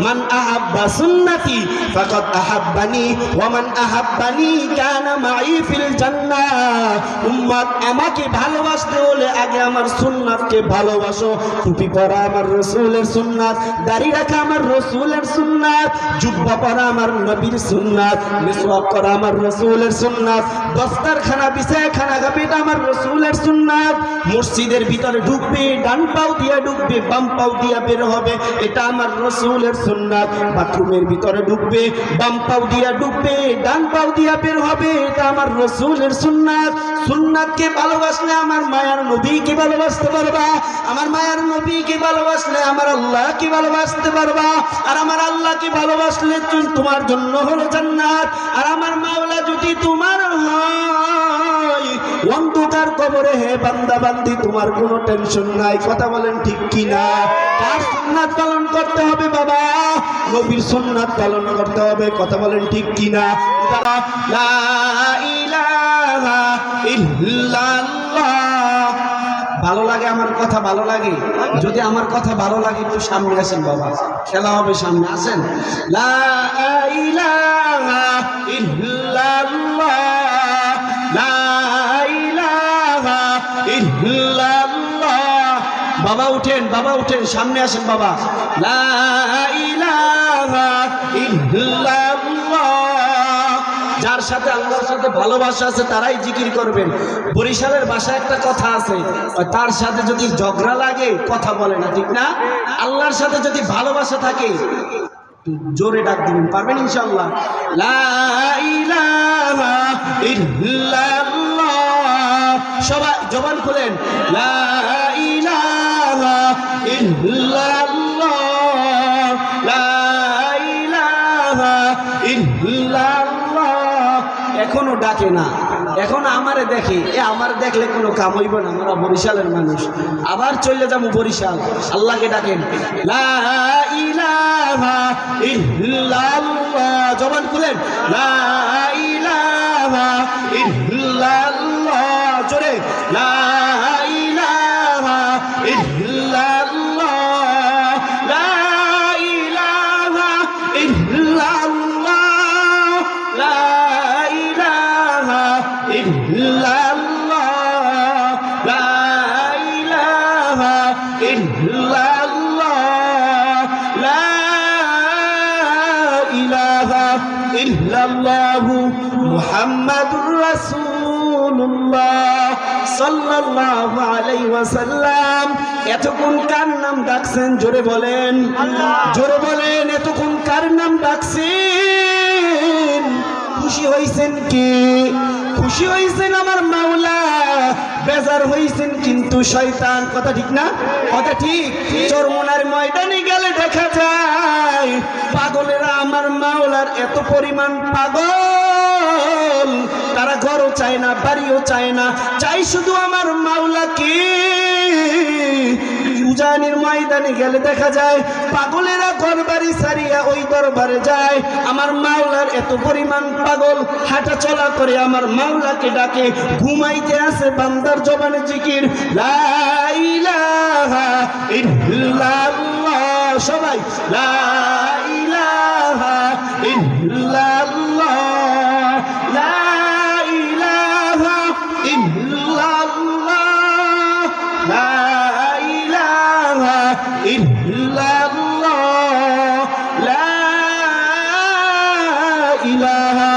মান আহাব্বা সুন্নতি ফাকাদ আহাব্বানি ওয়া মান আহাব্বানি কানা মাই ফিল জান্নাহ। উম্মত, আমাকে ভালোবাসতে হলে আগে আমার সুন্নাতকে ভালোবাসো। টুপি পরা আমার রাসূলের সুন্নাত, দাড়ি রাখা আমার রাসূলের সুন্নাত, জুব্বা পরা আমার নবীর সুন্নাত, মিসওয়াক করা আমার রাসূলের সুন্নাত, দস্তারখানা বিছায় খানা খাবে এটা আমার রাসূলের সুন্নাত। মসজিদের ভিতরে ঢুকবে ডান পাও দিয়া ঢুকবে, বাম পাও দিয়া বের হবে, এটা আমার রাসূলের সুন্নাত। বাথরুমের ভিতরে ঢুকবে বাম পাও দিয়া ঢুকবে, ডান পাও দিয়া বের হবে, এটা আমার রাসূলের সুন্নাত। সুন্নাতকে ভালোবাসলে আমার মায়ার নবীকে ভালোবাসতে পারবা, আমার মায়ার নবীকে ভালোবাসলে আমার আল্লাহকে ভালোবাসতে পারবা, আর আমার আল্লাহকে ভালোবাসলে তোমার জন্য হলো জান্নাত। আর আমার মাওলা যদি তোমার হয়, অন্ধকার কবরে হে বান্দা বান্দি তোমার কোনো টেনশন নাই। কথা বলেন ঠিক কিনা? তার সুন্নাত পালন করতে হবে বাবা, নবীর সুন্নাত পালন করতে হবে। কথা বলেন ঠিক কিনা? লা ইলাহা ইল্লাল্লাহ। ভালো লাগে আমার কথা? ভালো লাগে? যদি আমার কথা ভালো লাগে একটু সামনে আসেন বাবা, খেলা হবে, সামনে আসেন। লা ইলাহা ইল্লাল্লাহ, লা ইলাহা ইল্লাল্লাহ। বাবা উঠেন, বাবা উঠেন, সামনে আসেন বাবা। লা ইলাহা ইল্লাল্লাহ। যার সাথে আল্লাহর সাথে ভালোবাসা আছে তারাই জিকির করবেন। বরিশালের ভাষায় একটা কথা আছে, তার সাথে যদি ঝগড়া লাগে কথা বলে না, ঠিক না? আল্লাহর সাথে যদি ভালোবাসা থাকে জোরে ডাক দিবেন, পারবেন ইনশাআল্লাহ। লা ইলাহা ইল্লাল্লাহ। সবাই জবান খুলেন, লা ইলাহা ইল্লাল্লাহ, লা ইলাহা ইল্লাল্লাহ। এখনো ডাকে না, এখন আমারে দেখে, আমার দেখলে কোনো কাম হইব না, আমরা বরিশালের মানুষ। আবার চলে যাবো বরিশাল, আল্লাহকে ডাকেন, লা ইলাহা ইল্লাল্লাহ। জবান খুলেন, লা ইলাহা ইল্লাল্লাহ। জোরে, লা ইলাহা ইল্লাল্লাহ, লা ইলাহা ইল্লাল্লাহ, লা ইলাহা ইল্লাল্লাহ, লা ইলাহা ইল্লাল্লাহ, লা ইলাহা ইল্লাল্লাহু মুহাম্মাদুর রাসূলুল্লাহ সাল্লাল্লাহু আলাইহি ওয়াসাল্লাম। এতক্ষণ কার নাম ডাকছেন? জোরে বলেন, জোরে বলেন, এতক্ষণ কার নাম ডাকছেন? খুশি হইছেন কি? খুশি হইছেন আমার মাওলা, বেজার হইছেন কিন্তু শয়তান। কথা ঠিক না? কথা ঠিক। চরমোনার ময়দানে গেলে দেখা যায় পাগলেরা আমার মাওলার এত পরিমাণ পাগল, তারা ঘরও চায় না, বাড়িও চায় না, চাই শুধু আমার মাওলাকে। উজানির ময়দানে গেলে দেখা যায় পাগলেরা ঘর বাড়ি ছাড়িয়া ওই দরবারে যায়। আমার মাওলার এত পরিমাণ পাগল, হাঁটা চলা করে আমার মাওলাকে ডাকে। ঘুমাইতে আছে বান্দার জবানে জিকির, লা ইলাহা ইল্লাল্লাহ। সবাই লা ইলাহা ইল্লাল্লাহ, লা ইলাহা ইল্লাল্লাহ, লা ইলাহা ইল্লাল্লাহ, লা ইলাহা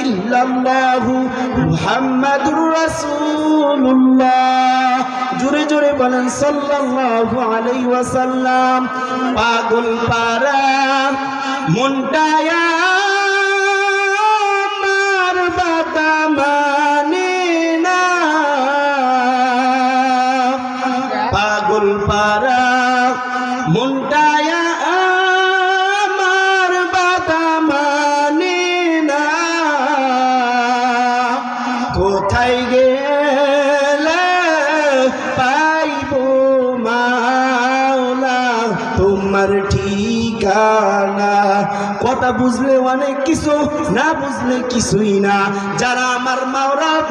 ইল্লাল্লাহু মুহাম্মাদুর রাসূলুল্লাহ। জোরে জোরে বলেন সাল্লাল্লাহু আলাইহি ওয়াসাল্লাম। পাগল পারা মনটায়া আমার বাতা মানে না, পাগল পারা মনটায়া আমার বাতা মানে না। কোথায় গেলে পাইব মাওলা তোমার ঠিক কানা। কথা বুঝলে অনেক কিছু, না বুঝলে কিছুই না। যারা আমার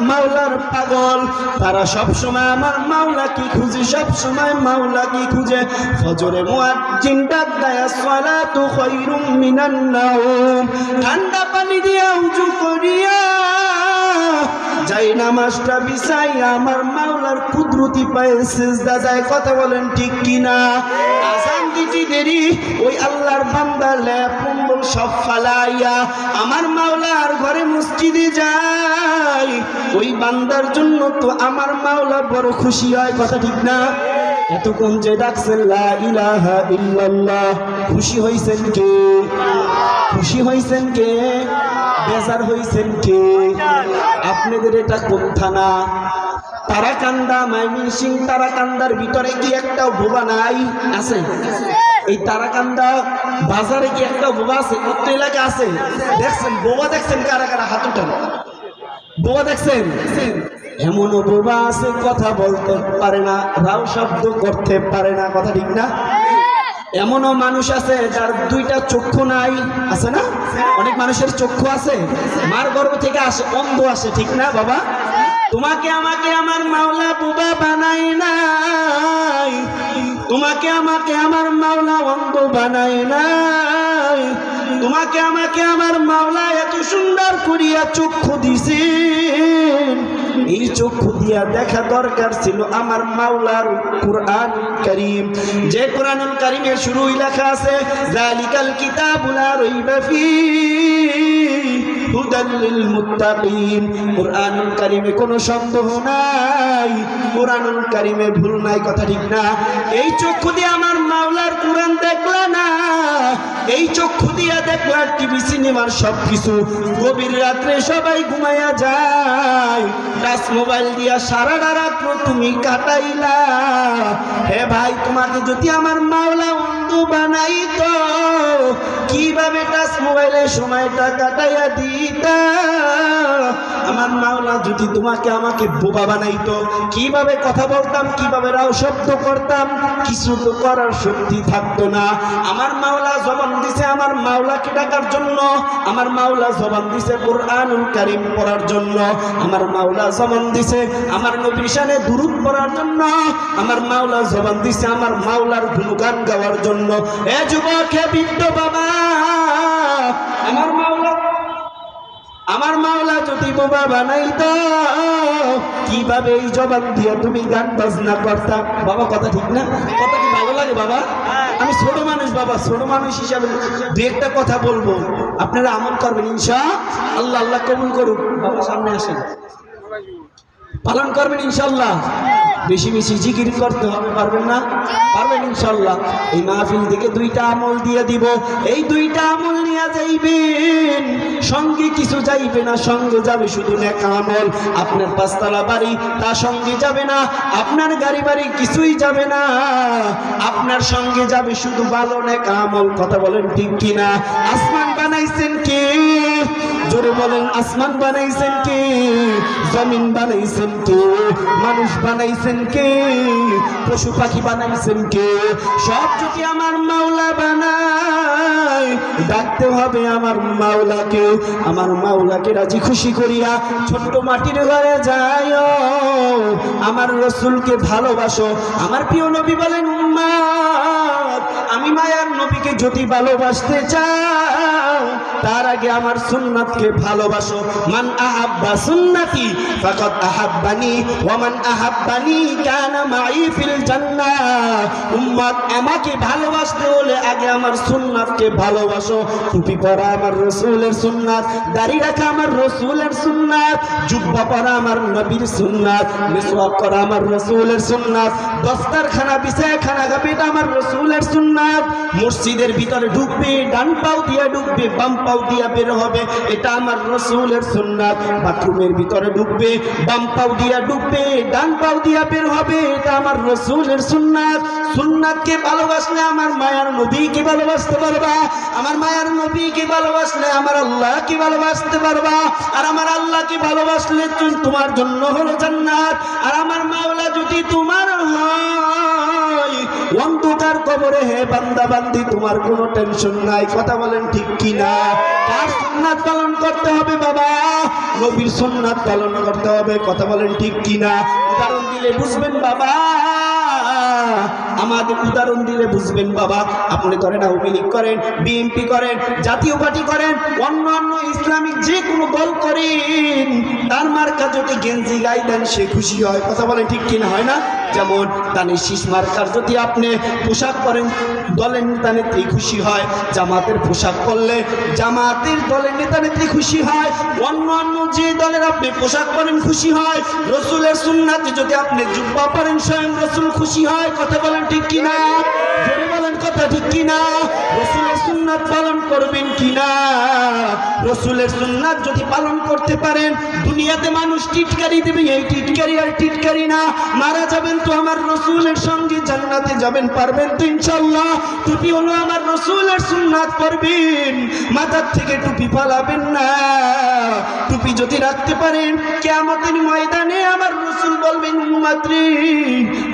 মাওলার পাগল, তারা সব সময় আমার মাওলা কি খুঁজে, সব সময় মাওলা কি খুঁজে। ফজরে মুয়াজ্জিন ডাক দেয় আসসালাতু খায়রুম মিনান নাওম। ঠান্ডা পানি দিয়া উযু করিয়া যাই নামাজটা বিছাইয়া আমার মাওলার কুদরতি পায়ে সিজদা দেয়। কথা বলেন ঠিক কিনা? আজান দিতে দেরি, ওই আল্লাহর বান্দা লেপ কম্বল সব ফালাইয়া আমার মাওলার ঘরে মসজিদে যায়। ওই বান্দার জন্য তো আমার মাওলা বড় খুশি হয়। কথা ঠিক না? এতক্ষণ যে ডাকছেন লা ইলাহা ইল্লাল্লাহ, খুশি হইছেন কে? খুশি হইছেন কে? বেজার হইছেন কে? আপনাদের এটা কোন থানা? তারাকান্দা, ময়মনসিং। তারাকান্দার ভিতরে কি একটা বোবা নাই? আছে? এই তারাকান্দা বাজারে কি একটা বোবা আছে? কত এলাকা আছে? দেখছেন বোবা? দেখছেন কারা কারা? হাত উঠান। বোবা দেখছেন? এমনও বোবা আছে কথা বলতে পারে না, রাও শব্দ করতে পারে না। কথা ঠিক না? এমনও মানুষ আছে যার দুইটা চক্ষু নাই। আছে না? অনেক মানুষের চক্ষু আছে, মার গর্ভ থেকে আসে, অন্ধ আসে। ঠিক না বাবা? তোমাকে আমাকে আমার মাওলা বোবা বানাই নাই, তোমাকে আমাকে আমার মাওলা অন্ধ বানাই নাই। তোমাকে আমাকে আমার মাওলা এত সুন্দর করিয়া চক্ষু দিছেন। এই চক্ষু দিয়া দেখা দরকার ছিল আমার মাওলার কুরআন কারীম। যে কুরআনুল কারীমের শুরুই লেখা আছে যালিকাল কিতাবু লা রাইবা ফীহি হুদাল লিল মুত্তাকিন। কুরআনুল কারীমে কোনো সন্দেহ নাই, কুরআনুল কারীমে ভুল নাই। কথা ঠিক না? এই চক্ষু দিয়ে আমার মাওলার কুরআন দেখলা না, এই চক্ষু দিয়ে দেখলা টিভি সিনেমার সবকিছু। গভীর রাত্রে সবাই ঘুমায়া যায়, টাচ মোবাইল দিয়া সারাটা রাত্র তুমি কাটাইলা। হে ভাই, তোমাকে যদি আমার মাওলা অন্ধ বানাইতো, কিভাবে টাচ মোবাইলে সময়টা কাটাইয়া দিতা? আমার মাওলা যদি তোমাকে আমাকে বোবা বানাইতো, কিভাবে কথা বলতাম, কিভাবে রাও শব্দ করতাম? কিছু তো করার শক্তি থাকতো না। আমার মাওলা জবান দিছে আমার মাওলাকে ডাকার জন্য, আমার মাওলা জবান দিছে কুরআনুল কারীম পড়ার জন্য, আমার মাওলা জবান দিছে আমার নবীর শানে দুরূদ পড়ার জন্য, আমার মাওলা জবান দিছে আমার মাওলার গুণগান গাওয়ার জন্য। এ যুবক, হে বৃদ্ধ বাবা, আমার মাওলা যদি বোবা বানাইতো, কিভাবে এই জবান দিয়ে তুমি গান বাজনা করতাম? বাবা কথা ঠিক না? কথা কি ভালো লাগে বাবা? আমি ছোট মানুষ বাবা, ছোট মানুষ হিসাবে দু একটা কথা বলবো, আপনারা আমল করবেন ইনশাআল্লাহ। আল্লাহ কবুল করুক। বাবা সামনে আসেন, পালন করবেন ইনশাআল্লাহ। বেশি বেশি জিকির করতে হবে, পারবেন না? পারবেন ইনশাআল্লাহ। এই মাহফিল থেকে দুইটা আমল দিয়ে দিব, এই দুইটা আমল নিয়ে যাইবেন, সঙ্গে কিছু যাইবে না, সঙ্গে যাবে শুধু নেক আমল। আপনার পাঁচতলা বাড়ি তার সঙ্গে যাবে না, আপনার গাড়ি বাড়ি কিছুই যাবে না, আপনার সঙ্গে যাবে শুধু ভালো নেক আমল। কথা বলেন ঠিক কিনা? আসমান বানাইছেন কে? জোরে বলেন, আসমান বানাইছেন কে? জমিন বানাইছেন কে? মানুষ বানাইছেন কে? পশু পাখি বানাইছেন কে? সব যদি আমার মাওলা বানায়, ডাকতে হবে আমার মাওলাকে। আমার মাওলাকে রাজি খুশি করিয়া ছোট্ট মাটির ঘরে যায়, আমার রসুলকে ভালোবাসো। আমার প্রিয় নবী বলেন, উম্মত, আমি মায়ার নবীকে যদি ভালোবাসতে চাও, তার আগে আমার সুন্নাতকে ভালোবাসো। মান আহাব্বা সুন্নতি ফাকাদ আহাব্বানি ওয়া মান আহাব্বানি কানা মাই ফিল জান্নাহ। উম্মত, আমাকে ভালোবাসতে হলে আগে আমার সুন্নাতকে ভালোবাসো। টুপি পরা আমার রাসূলের সুন্নাত, দাড়ি রাখা আমার রাসূলের সুন্নাত, জুব্বা পরা আমার নবীর সুন্নাত, মিসওয়াক করা আমার রাসূলের সুন্নাত, দস্তারখানা বিছায় খানা খাবে এটা আমার রাসূলের সুন্নাত। মসজিদের ভিতরে ঢুকবে, ডান পাও দিয়ে ঢুকবে, বাম পাও দিয়ে বের হবে, এটা আমার রাসূলের সুন্নাত। বাথরুমের ভিতরে ঢুকবে, বাম পাও দিয়ে ঢুকবে, ডান পাও দিয়ে বের হবে, এটা আমার রাসূলের সুন্নাত। সুন্নাতকে ভালোবাসলে আমার মায়ার নবীকে ভালোবাসতে পারবা, আমার মায়ার নবীকে ভালোবাসলে আমার আল্লাহকে ভালোবাসতে পারবা, আর আমার আল্লাহকে ভালোবাসলে তোমার জন্য হলো জান্নাত। আর আমার মাওলা যদি তোমার হয়, অন্ধকার কবরে হে বান্দা বান্দি তোমার কোনো টেনশন নাই। কথা বলেন ঠিক কিনা? কার সুন্নাত পালন করতে হবে বাবা? নবীর সুন্নাত পালন করতে হবে। কথা বলেন ঠিক কিনা? উদাহরণ দিলে বুঝবেন বাবা, আমাদের উদাহরণ দিলে বুঝবেন বাবা। আপনি করেন আওয়ামী লীগ করেন, বিএনপি করেন, জাতীয় পার্টি করেন, অন্যান্য ইসলামিক যে কোনো দল করেন, তার মার্কা যদি গেঞ্জি গায়ে দেন সে খুশি হয়। কথা বলেন ঠিক কিনা? হয় না? যেমন দানের শীষ মার্কার যদি আপনি পোশাক পরেন, দলের নেতা নেত্রী খুশি হয়। জামাতের পোশাক পরলে জামাতের দলের নেতা নেত্রী খুশি হয়। অন্যান্য যে দলের আপনি পোশাক পরেন খুশি হয়। রসুলের সুন্নাতে যদি আপনি জুব্বা পরেন স্বয়ং রসুল খুশি হয়। কথা বলেন ঠিক কিনা? জোরে বলেন কথা ঠিক কিনা? রসুলের সুন্নাত পালন করবেন কিনা? রসুলের সুন্নাত যদি পালন করতে পারেন, দুনিয়াতে মানুষ টিটকারি দেবে, এই টিটকারি আর টিটকারি না। মারা যাবেন তো আমার রসুলের সঙ্গে জান্নাতে যাবেন, পারবেন তো ইনশাআল্লাহ? টুপি হলো আমার রসুলের সুন্নাত পরবেন, মাথার থেকে টুপি ফালাবেন না। টুপি যদি রাখতে পারেন, কিয়ামতের ময়দানে আমার রসুল বলবেন, উম্মত রে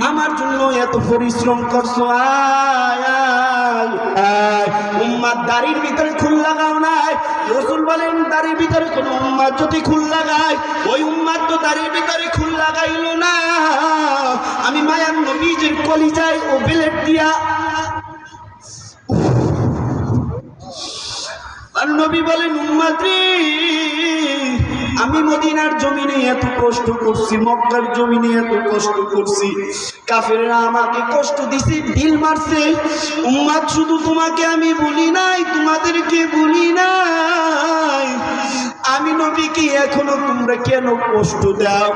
আমার জন্য এত পরিশ্রম করছো, আয় আয় আয়। উম্মত দাড়ির ভিতরে খুল লাগাও নাই। রসুল বলেন দাড়ির ভিতরে কোন উম্মত যদি খুল লাগায়, ওই উম্মত তো দাড়ির ভিতরে খুল লাগাইল না। আমি মায়ার নবীজির কলিজায় ও বিলেট দিয়া আর নবী বলেন, উম্মত রে আমি মদিনার জমিনে এত কষ্ট করছি, মক্কার জমিনে এত কষ্ট করছি, কাফেররা আমাকে কষ্ট দিছে, ঢিল মারছে। উম্মত শুধু তোমাকে আমি বলি নাই, তোমাদেরকে বলি নাই, আমি নবীকে এখনো তোমরা কেন কষ্ট দাও?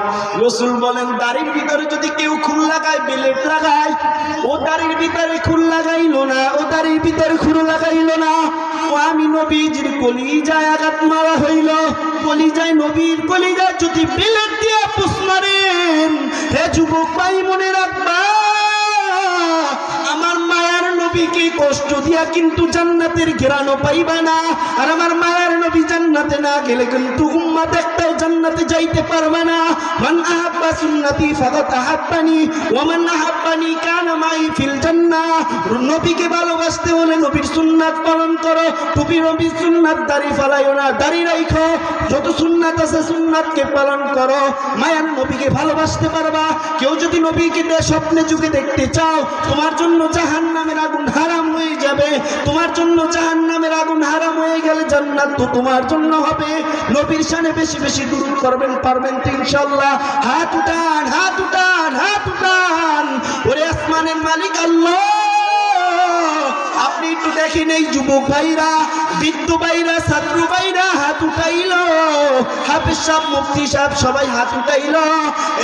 রসুল বলেন দাড়ির ভিতরে যদি কেউ খুল লাগায়, বেলেট লাগায়, ও দাড়ির ভিতরে খুল লাগাইলো না, ও দাড়ির ভিতরে খুল লাগাইলো না, ও আমি নবীজির কলিজায় আঘাত মারা হইল। কলিজায় নবীর কলিজায় যদি বেলেট দিয়ে পুষ মারেন, হে যুবক ভাই মনে রাখবা, আমার মায়ার নবীকে কষ্ট দিয়া কিন্তু জান্নাতের ঘেরানো পাইবা না। আর আমার মায়ার নবী জান্নাতে না গেলে কিন্তু উম্মত একটাও জান্নাতে যাইতে পারবে না। মান আহাব্বা সুন্নতি ফাকাদ আহাব্বানি ওয়া মান আহাব্বানি কানা মাই ফিল জান্নাহ। নবীকে ভালোবাসতে হলে নবীর সুন্নাত পালন করো। তুমি নবীর সুন্নাত দাড়ি ফালাইও না, দাড়ি রাখো। যত সুন্নাত আছে সুন্নাতকে পালন করো। মায়ার নবীকে ভালোবাসতে পারবা। কেউ যদি নবীকে স্বপ্নে যুগে দেখতে চাও, তোমার জন্য জাহান্নামের আগুন হারাম হয়ে যাবে। তোমার জন্য জাহান্নামের আগুন হারাম হয়ে গেলে জান্নাত তো তোমার জন্য হবে। নবীর শানে বেশি বেশি দুরূদ করবেন, পারবেন তো ইনশাআল্লাহ? হাত উঠান, হাত উঠান, হাত উঠান। ওরে আসমানের মালিক আল্লাহ, আপনি একটু দেখেন এই যুবক ভাইরা, বৃদ্ধ ভাইরা, ছাত্র ভাইরা হাত উঠাইল, হাফেজ সাহেব, মুফতি সাহেব সবাই হাত উঠাইল।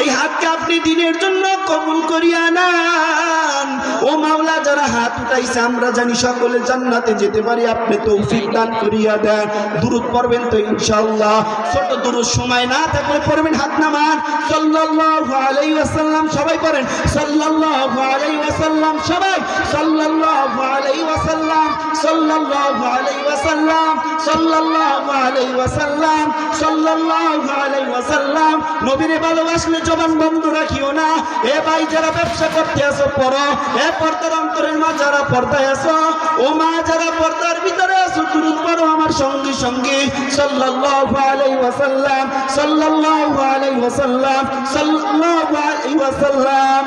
এই হাতকে আপনি দিনের জন্য কবুল করিয়া নেন। ও মাওলা, যারা হাত উঠাইছে আমরা জানি সকলে জান্নাতে যেতে পারি, আপনি তৌফিক দান করিয়া দেন। দুরূদ পড়বেন তো ইনশাআল্লাহ? ছোট দুরূদ সময় না থাকলে পড়বেন, হাত নামান। সাল্লাল্লাহু আলাইহি ওয়াসাল্লাম সবাই পড়েন, সাল্লাল্লাহু আলাইহি ওয়াসাল্লাম সবাই, সাল্লাল্লাহু আলাইহি ওয়াসাল্লাম, সাল্লাল্লাহু আলাইহি ওয়াসাল্লাম, সাল্লাল্লাহু আলাইহি ওয়াসাল্লাম, সাল্লাল্লাহু আলাইহি ওয়াসাল্লাম। নবীরে ভালোবাসলে জবান বন্ধ রাখিও না। এ ভাই যারা ব্যবসা করতে আসো পড়ো, এ পর্দার অন্তরের মা যারা পর্দায় আসো, ও মা যারা পর্দার ভিতরে আসো, দুরূদ পড়ো আমার সঙ্গে সঙ্গে। সাল্লাল্লাহু আলাইহি ওয়াসাল্লাম, সাল্লাল্লাহু আলাইহি ওয়াসাল্লাম, সাল্লাল্লাহু আলাইহি ওয়াসাল্লাম।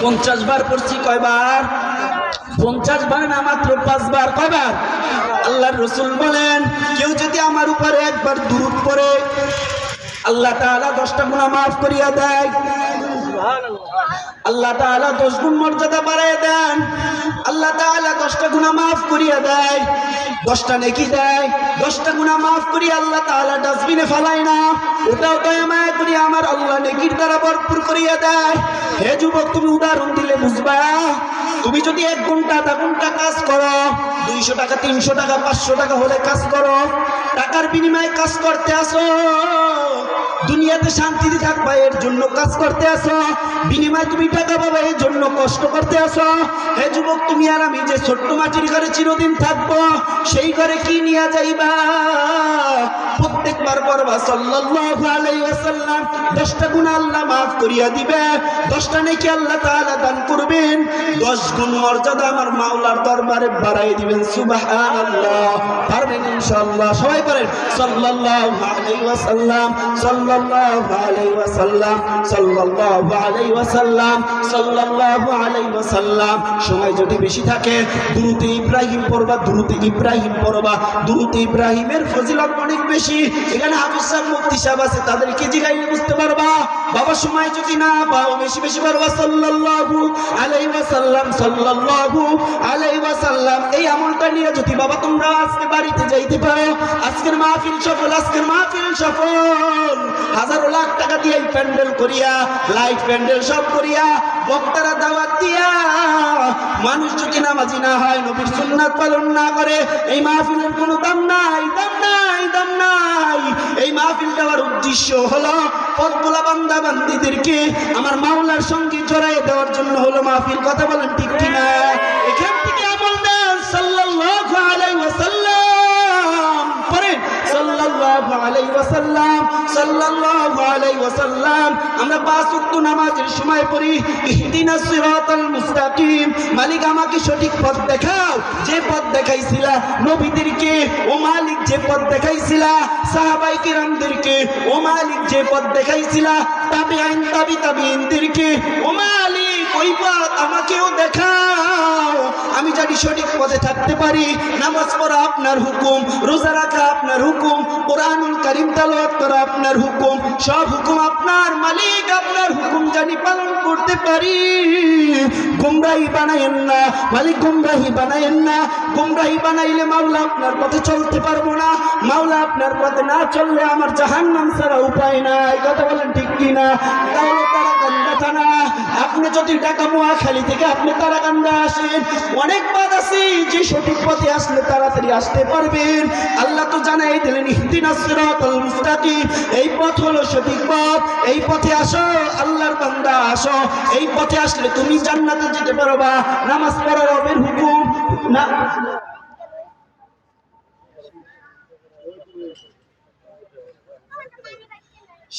50 বার পড়ছি। কয়বার? 50 বার না, মাত্র 5 বার। কয়বার? আল্লাহর রাসূল বলেন, কেউ যদি আমার উপরে একবার দুরূদ পড়ে, আল্লাহ তাআলা 10টা গুনাহ মাফ করিয়া দেয়। আল্লাহ তাআলা 10 গুণ মর্যাদা বাড়ায় দেন। আল্লাহ তাআলা 10টা গুনাহ মাফ করিয়া দেয়, 10টা নেকি দেয়। 10টা গুনাহ মাফ করিয়া আল্লাহ তাআলা ডাস্টবিনে ফেলায় না, ওটাও দয়া মায়া করিয়া আমার আল্লাহ নেকির দ্বারা ভরপুর করিয়া দেয়। হে যুবক, তুমি উদাহরণ দিলে বুঝবা। তুমি যদি 1 ঘন্টা 1/2 ঘন্টা কাজ করো, 200 টাকা 300 টাকা 500 টাকা হলে কাজ করো, টাকার বিনিময়ে কাজ করতে আসো, দুনিয়াতে শান্তিতে থাকবা এর জন্য কাজ করতে আসো, বিনিময়ে তুমি টাকা পাবে এর জন্য কষ্ট করতে আসো। হে যুবক, তুমি আর আমি যে ছোট্ট মাটির ঘরে চিরদিন থাকবো, সেই ঘরে কি নিয়ে যাইবা? প্রত্যেকবার পড়বা সাল্লাল্লাহু আলাইহি ওয়াসাল্লাম, 10টা গুনাহ আল্লাহ মাফ করিয়া দিবে, 10টা নেকি আল্লাহ তাআলা দান করবেন, 10 গুণ মর্যাদা আমার মাওলার দরবারে বাড়াই দিবেন। সুবহানাল্লাহ। পারবেন ইনশাআল্লাহ? সবাই পারেন সাল্লাল্লাহু আলাইহি ওয়াসাল্লাম, সাল্লাল্লাহু আলাইহি ওয়াসাল্লাম, সাল্লাল্লাহু আলাইহি ওয়াসাল্লাম, সাল্লাল্লাহু আলাইহি ওয়াসাল্লাম। সময় যদি বেশি থাকে দুরূদ ইব্রাহিম পড়বা, দুরূদ ইব্রাহিম পড়বা। দুরূদ ইব্রাহিমের ফজিলত অনেক বেশি। এখানে হাফেজ সাহেব, মুফতি সাহেব আছে, তাদেরকে জিগাইলে বুঝতে পারবা। বাবা সময় যদি না পাও বেশি বেশি পড়বা সাল্লাল্লাহু আলাইহি ওয়াসাল্লাম, সাল্লাল্লাহু আলাইহি ওয়াসাল্লাম। এই আমলটা নিয়ে যদি বাবা তোমরা আজকে বাড়িতে যাইতে পারো, আজকের মাহফিল সফল, আজকের মাহফিল সফল। হাজারো লাখ টাকা দিয়ে প্যান্ডেল করিয়া, লাইট প্যান্ডেল সব করিয়া, বক্তারা দাওয়াত দিয়া, মানুষ যদি নামাজি না হয়, নবীর সুন্নাত পালন না করে, এই মাহফিলের কোনো দাম নাই, দাম নাই, দাম নাই। এই মাহফিল দেওয়ার উদ্দেশ্য হলো পথভোলা বান্দা বান্দীদেরকে আমার মাওলার সঙ্গে জড়াই দেওয়ার জন্য হলো মাহফিল। কথা বলেন ঠিক কিনা? এখান থেকে আমল দেন সাল্লাল্লাহু আলাইহি ওয়াসাল্লাম পড়েন, সাল্লাল্লাহু আলাইহি ওয়াসাল্লাম, সাল্লাল্লাহু আলাইহি ওয়াসাল্লাম। আমরা 5 ওয়াক্ত নামাজের সময় পড়ি ইহদিনাস সিরাতাল মুস্তাকিম, মালিক আমাকে সঠিক পথ দেখাও, যে পথ দেখাইছিলা নবীদেরকে, ও মালিক যে পথ দেখাইছিলা সাহাবায়ে কিরামদেরকে, ও মালিক যে পথ দেখাইছিলা তাবিঈন তাবিঈনদেরকে, ও মালিক ওই পথ আমাকেও দেখাও, আমি জানি সঠিক পথে থাকতে পারি। নামাজ পড়া আপনার হুকুম, রোজা রাখা আপনার হুকুম, কোরআনুল কারীম তেলাওয়াত করা আপনার হুকুম, সব হুকুম আপনার মালিক, আপনার হুকুম জানি পালন করতে পারি। গুমরাহি বানায়েন না মালিক, গুমরাহি বানায়েন না। গুমরাহি বানাইলে মাওলা আপনার পথে চলতে পারবো না, মাওলা আপনার পথে না চললে আমার জাহান্নাম ছাড়া উপায় নাই। কথা বলেন ঠিক কিনা? তাহলে তারাকান্দা থানা, আপনি যদি ঢাকা মহাখালী থেকে আপনি তারাকান্দা আসেন, অনেক পথ আছে যে সঠিক পথে আসলে তাড়াতাড়ি আসতে পারবেন। আল্লাহ তো জানাই দিলেন ইহদিনাস সিরাতাল মুস্তাকিম, এই পথ হলো সঠিক পথ, এই পথে আসো আল্লাহর বান্দা আসো, এই পথে আসলে তুমি জান্নাতে যেতে পারবা। নামাজ পড়া রবের হুকুম না।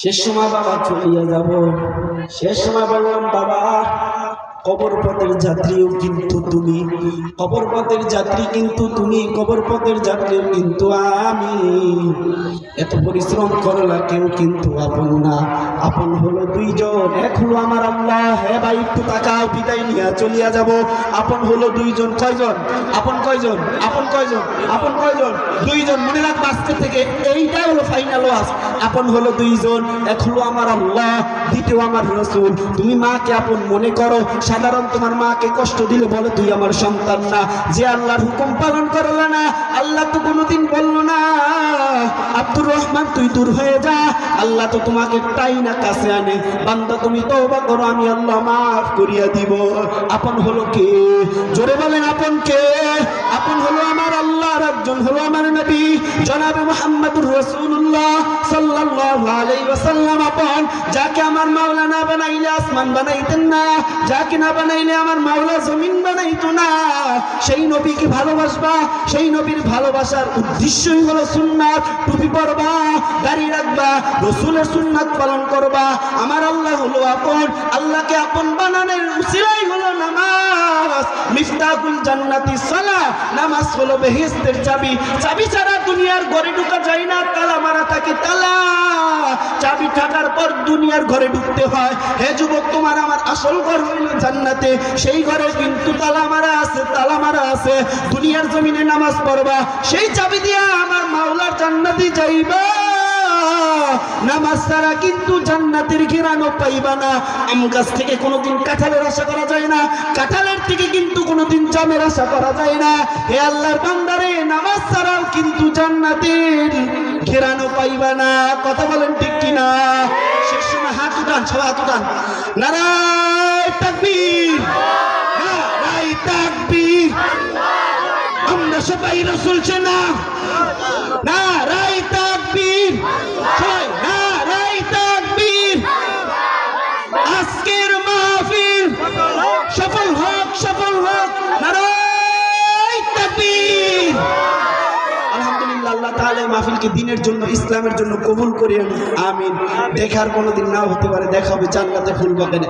শেষ সময় বাবা চলিয়া যাব, শেষ সময় বললাম বাবা কবর পথের যাত্রীও কিন্তু তুমি, কবর পথের যাত্রী কিন্তু তুমি, কবর পথের যাত্রী কিন্তু আমি। এত পরিশ্রম করলা কেউ কিন্তু আপন না, আপন হলো দুইজন, এক হলো আমার আল্লাহ। হ্যাঁ ভাই একটু তাকাও, বিদায় নিয়ে চলিয়া যাব। আপন হলো দুইজন। কয়জন? আপন কয়জন? আপন কয়জন? আপন কয়জন? দুইজন। মনে রাখবা আজকে থেকে এইটাই হলো ফাইনাল ওয়াজ। আপন হলো দুইজন, এক হলো আমার আল্লাহ, দ্বিতীয় আমার রাসূল। তুমি মাকে আপন মনে করো, সাধারণ তোমার মাকে কষ্ট দিলে বলে তুই আমার সন্তান না। যে আল্লাহর হুকুম পালন করলে না, আল্লাহ তো কোনোদিন বললো না আব্দুর রহমান তুই দূর হয়ে যা, আল্লাহ তো তোমাকে তাই না কাছে আনে, বান্দা তুমি তওবা করো, আমি আল্লাহ মাফ করিয়া দিব। আপন হলো কে? জোরে বলেন আপন কে? আপন হলো আমার আল্লাহর একজন হলো আমার নবী জনাবে মুহাম্মদুর রাসূলুল্লাহ সাল্লাল্লাহু আলাইহি ওয়াসাল্লাম আপন, যাকে আমার মাওলা না বানাইলে আসমান বানাইতেন না, যাকে না বানাইলে আমার মাওলা জমিন বানাইতো না। সেই নবীকে ভালোবাসবা, সেই নবীর ভালোবাসার উদ্দেশ্যই হলো সুন্নাত। টুপি পরবা, দাড়ি রাখবা, রাসূলের সুন্নাত পালন করবা। আমার আল্লাহ হলো আপন, আল্লাহকে আপন বানানোর উসিলাই হলো নামাজ। মিফতাহুল জান্নাতি সালাহ, নামাজ হলো বেহেশতের চাবি। চাবি ছাড়া দুনিয়ার ঘরে ঢোকা যায় না, তালা মারা থাকে তালা। চাবি থাকার পর দুনিয়ার ঘরে ঢুকতে হয়। হে যুবক, তোমার আমার আসল ঘর হইল জান্নাতে, সেই ঘরে কিন্তু তালা মারা আছে, তালা মারা আছে। দুনিয়ার জমিনে নামাজ পড়বা, সেই চাবি দিয়া আমার মাওলার জান্নাতে যাইবা। নামাজ ছাড়া কিন্তু জান্নাতের ঘেরানো পাইবা না। আম গাছ থেকে কোনোদিন কাঁঠালের আশা করা যায় না, কাঁঠালের থেকে কিন্তু কোনোদিন জামের আশা করা যায় না। হে আল্লাহর বান্দারে, নামাজ ছাড়াও কিন্তু জান্নাতের ঘেরানো পাইবা না। কথা বলেন ঠিক কিনা? শেষ সময় হাত উঠান, সবাই হাত উঠান। নারায়ে তাকবীর, নারায়ে তাকবীর। আমরা সবাই রাসূল চেনা, নারায়ে তাকবীর, সবাই নারায়ে তাকবীর। তাআলা এই মাহফিলকে দ্বীনের জন্য, ইসলামের জন্য কবুল করেন, আমিন। দেখার কোনোদিন নাও হতে পারে, দেখা হবে জান্নাতে ফুল বাগানে।